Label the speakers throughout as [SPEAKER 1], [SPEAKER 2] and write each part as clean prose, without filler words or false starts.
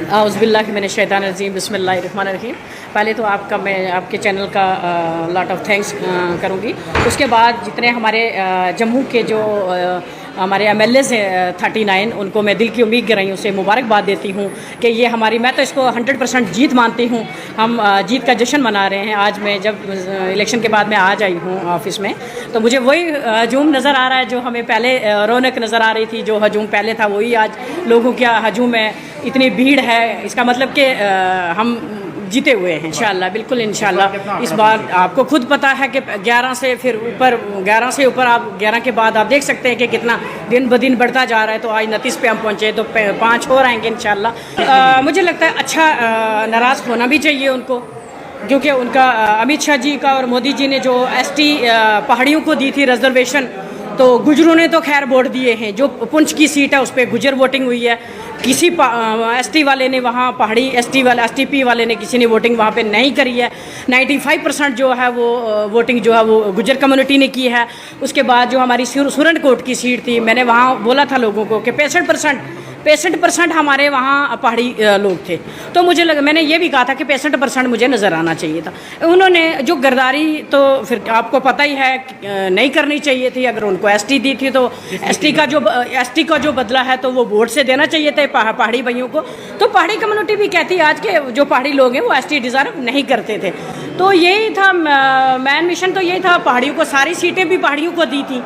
[SPEAKER 1] औज़ुबिल्लाहिमिनश्शैतानिर्रजीम बिस्मिल्लाहिर्रहमानिर्रहीम। पहले तो मैं आपके चैनल का लॉट ऑफ थैंक्स करूँगी। उसके बाद जितने हमारे जम्मू के जो हमारे MLAs हैं 39, उनको मैं दिल की उम्मीद गहराइयों से मुबारकबाद देती हूँ कि ये हमारी, मैं तो इसको 100% जीत मानती हूँ। हम जीत का जश्न मना रहे हैं। आज मैं जब इलेक्शन के बाद मैं आज आई हूँ ऑफिस में, तो मुझे वही हजूम नज़र आ रहा है जो हमें पहले रौनक नज़र आ रही थी। जो हजूम पहले था वही आज लोगों का हजूम है। इतनी भीड़ है, इसका मतलब कि हम जीते हुए हैं इंशाल्लाह, बिल्कुल इंशाल्लाह। इस बार आपको खुद पता है कि 11 से फिर ऊपर, 11 से ऊपर, आप 11 के बाद आप देख सकते हैं कि कितना दिन ब दिन बढ़ता जा रहा है। तो आज 29 पे हम पहुँचे, तो 5 और आएंगे इंशाल्लाह। मुझे लगता है अच्छा नाराज़ होना भी चाहिए उनको, क्योंकि उनका अमित शाह जी का और मोदी जी ने जो ST पहाड़ियों को दी थी रिजर्वेशन, तो गुजरों ने तो खैर वोट दिए हैं। जो पुंछ की सीट है उस पर गुजर वोटिंग हुई है। किसी ST वाले ने वहाँ, पहाड़ी STP वाले ने, किसी ने वोटिंग वहाँ पे नहीं करी है। 95% जो है वो वोटिंग जो है वो गुजर कम्युनिटी ने की है। उसके बाद जो हमारी सुरनकोट की सीट थी, मैंने वहाँ बोला था लोगों को कि 65% हमारे वहाँ पहाड़ी लोग थे। तो मुझे लगा, मैंने ये भी कहा था कि 65% मुझे नज़र आना चाहिए था। उन्होंने जो गरदारी, तो फिर आपको पता ही है, नहीं करनी चाहिए थी। अगर उनको ST दी थी तो ST का जो बदला है तो वो वोट से देना चाहिए था पहाड़ी भाइयों को। तो पहाड़ी कम्युनिटी भी कहती है आज के जो पहाड़ी लोग हैं वो ST डिज़र्व नहीं करते थे। तो यही था मैन मिशन, तो यही था, पहाड़ियों को सारी सीटें भी पहाड़ियों को दी थी।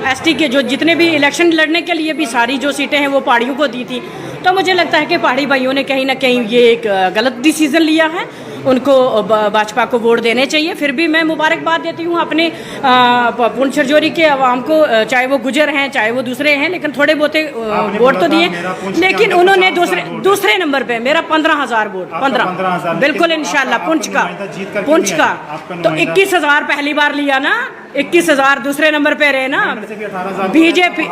[SPEAKER 1] ST के जो जितने भी इलेक्शन लड़ने के लिए भी सारी जो सीटें हैं वो पहाड़ियों को दी थी। तो मुझे लगता है कि पहाड़ी भाइयों ने कहीं ना कहीं ये एक गलत डिसीज़न लिया है। उनको भाजपा को वोट देने चाहिए। फिर भी मैं मुबारकबाद देती हूँ अपने पुंछ रजौरी के आवाम को, चाहे वो गुजर हैं चाहे वो दूसरे हैं, लेकिन थोड़े बहुत वोट तो दिए। लेकिन उन्होंने दूसरे नंबर पे मेरा 15,000 वोट, 15 बिल्कुल इंशाल्लाह। पुंछ का तो 21,000 पहली बार लिया ना, 21,000 दूसरे नंबर पे रहे ना। बीजेपी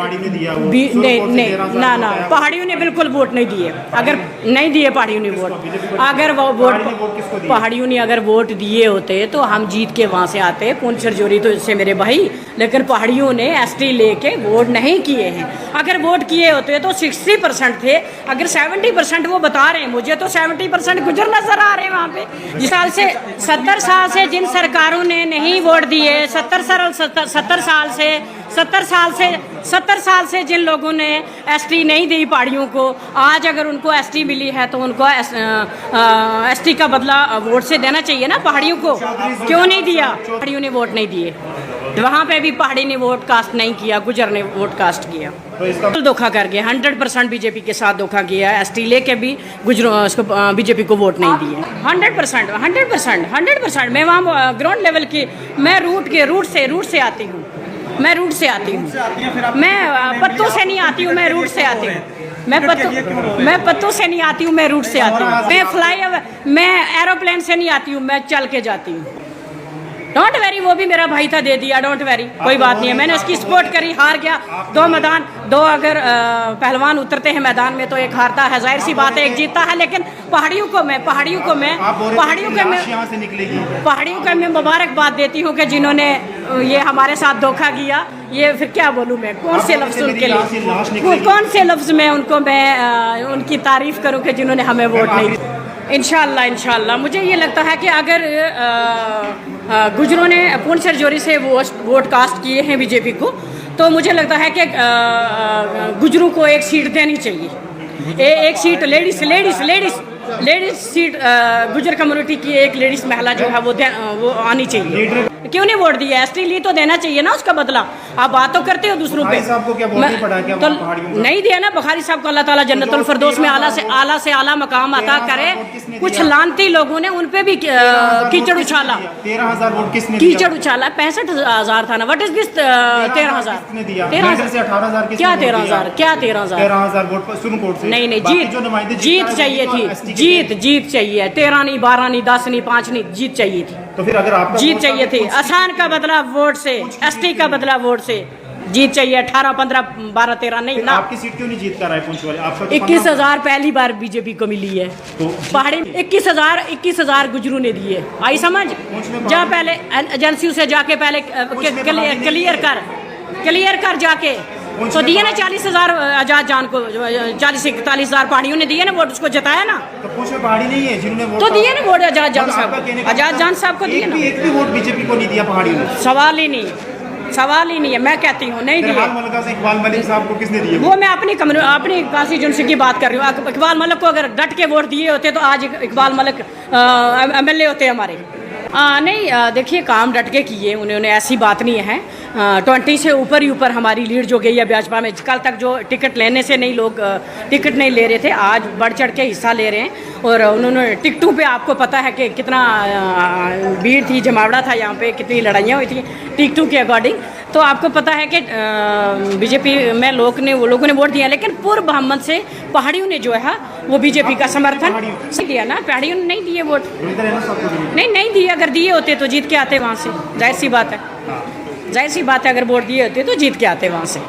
[SPEAKER 1] नहीं ना, पहाड़ियों ने बिल्कुल वोट नहीं दिए। अगर नहीं दिए पहाड़ियों ने वोट, अगर वो वोट पहाड़ियों ने अगर वोट दिए होते तो हम जीत के वहाँ से आते। पुंछ रजौरी तो इससे मेरे भाई, लेकिन पहाड़ियों ने ST लेके वोट नहीं किए हैं। अगर वोट किए होते तो 60% थे। अगर 70% वो बता रहे हैं, मुझे तो 70% गुजर नजर आ रहे हैं वहाँ पे। जिस साल से 70 साल से जिन सरकारों ने नहीं वोट दिए, 70 साल से जिन लोगों ने ST नहीं दी पहाड़ियों को, आज अगर उनको ST मिली है तो उनको ST का बदला वोट से देना चाहिए ना पहाड़ियों को। क्यों नहीं दिया? पहाड़ियों ने वोट नहीं दिए। वहाँ पे भी पहाड़ी ने वोट कास्ट नहीं किया, गुजर ने वोट कास्ट किया। तो धोखा कर गया, 100% बीजेपी के साथ धोखा किया। ST लेके भी गुजरों उसको बीजेपी को वोट नहीं दिए। 100%। मैं वहाँ ग्राउंड लेवल की, मैं रूट से आती हूँ। मैं पत्तों से नहीं आती हूँ, मैं रूट से आती हूँ। मैं पत्तों से नहीं आती हूँ, मैं रूट से आती हूँ। मैं एरोप्लेन से नहीं आती हूँ, मैं चल के जाती हूँ। डोंट वेरी, वो भी मेरा भाई था, दे दिया, डोंट वेरी, कोई बात नहीं है। मैंने उसकी सपोर्ट करी, हार गया। दो अगर पहलवान उतरते हैं मैदान में तो एक हारता है, जाहिर सी बात है, एक जीतता है। लेकिन पहाड़ियों को मैं मुबारकबाद देती हूँ कि जिन्होंने ये हमारे साथ धोखा किया। ये फिर क्या बोलूँ मैं, कौन से लफ्ज़ उनके लिए, कौन से लफ्ज़ में उनको मैं उनकी तारीफ़ करूँ कि जिन्होंने हमें वोट नहीं दिया। इंशाल्लाह मुझे ये लगता है कि अगर गुजरों ने पुंछ रजौरी से वोट कास्ट किए हैं बीजेपी को, तो मुझे लगता है कि गुजरों को एक सीट देनी चाहिए। एक सीट लेडीज सीट, गुजर कम्युनिटी की एक लेडीज महिला जो है वो आनी चाहिए। क्यों नहीं वोट दिया? ST ली तो देना चाहिए ना उसका बदला। आप बात तो करते हो दूसरों पे, तो नहीं दिया ना। बुखारी साहब को अल्लाह ताला जन्नतुल फिरदौस में आला से आला मकाम अता करे। कुछ लानती लोगों ने उन पे भी कीचड़ उछाला।
[SPEAKER 2] 13,000 वोट किसने?
[SPEAKER 1] कीचड़ उछाला। 65,000 था ना। What is this 13,000?
[SPEAKER 2] 13,000
[SPEAKER 1] क्या 13,000
[SPEAKER 2] वोट सुरनकोट से?
[SPEAKER 1] नहीं, जीत चाहिए थी। जीत चाहिए। 13 नहीं, 12 नहीं, 10 नहीं, 5 नहीं, जीत चाहिए थी।
[SPEAKER 2] तो फिर अगर आपका
[SPEAKER 1] जीत चाहिए थी। आसान का बदला वोट से, ST का बदला वोट से जीत चाहिए। 18, 15, 12, 13 नहीं ना।
[SPEAKER 2] आपकी सीट क्यों नहीं जीत कर रहा है पुंछ वाले? आपका
[SPEAKER 1] 21,000 पहली बार बीजेपी को मिली है। तो पहाड़ी 21,000 गुजरों ने दिए। आई समझ? जा पहले एजेंसियों से जाके पहले क्लियर कर जाके
[SPEAKER 2] पुंछ
[SPEAKER 1] तो
[SPEAKER 2] में
[SPEAKER 1] दिए ना
[SPEAKER 2] पहाड़-
[SPEAKER 1] 40,000 आजाद जान को, 40-41,000 पहाड़ियों ने दिए ना वोट, उसको जिताया ना।
[SPEAKER 2] तो पुंछ में पहाड़ी नहीं है जिन्होंने वोट
[SPEAKER 1] तो
[SPEAKER 2] कहा।
[SPEAKER 1] दिए ना वोट आजाद जान
[SPEAKER 2] मतलब आपका कहने
[SPEAKER 1] साहब,
[SPEAKER 2] का
[SPEAKER 1] आजाद
[SPEAKER 2] मतलब
[SPEAKER 1] जान साहब को दिए ना।
[SPEAKER 2] एक भी वोट बीजेपी को नहीं दिया पहाड़ियों ने।
[SPEAKER 1] सवाल ही नहीं है, सवाल ही नहीं है, मैं कहती हूँ नहीं
[SPEAKER 2] फिलहाल
[SPEAKER 1] दिए।
[SPEAKER 2] मलका से इकबाल मलिक साहब को किसने दिए?
[SPEAKER 1] वो मैं अपनी कॉन्स्टिट्यूंसी की बात कर रही हूँ। इकबाल मलिक को अगर डट के वोट दिए होते तो आज इकबाल मलिक MLA होते हमारे। नहीं, देखिए काम डट के किए उन्होंने, ऐसी बात नहीं है। 20 से ऊपर ही ऊपर हमारी लीड जो गई है भाजपा में। कल तक जो टिकट लेने से नहीं, लोग टिकट नहीं ले रहे थे, आज बढ़ चढ़ के हिस्सा ले रहे हैं। और उन्होंने टिकटों पे आपको पता है कि कितना भीड़ थी, जमावड़ा था यहाँ पे, कितनी लड़ाइयाँ हुई थी टिकटों के अकॉर्डिंग। तो आपको पता है कि बीजेपी में लोगों ने वोट दिया, लेकिन पूर्व ब्राह्मण से पहाड़ियों ने जो है वो बीजेपी का समर्थन दिया ना, पहाड़ियों ने नहीं दिए वोट। नहीं दिए, अगर दिए होते तो जीत के आते वहाँ से, जाहिर सी बात है। जाहिर सी बात है, अगर वोट दिए होते तो जीत के आते वहाँ से।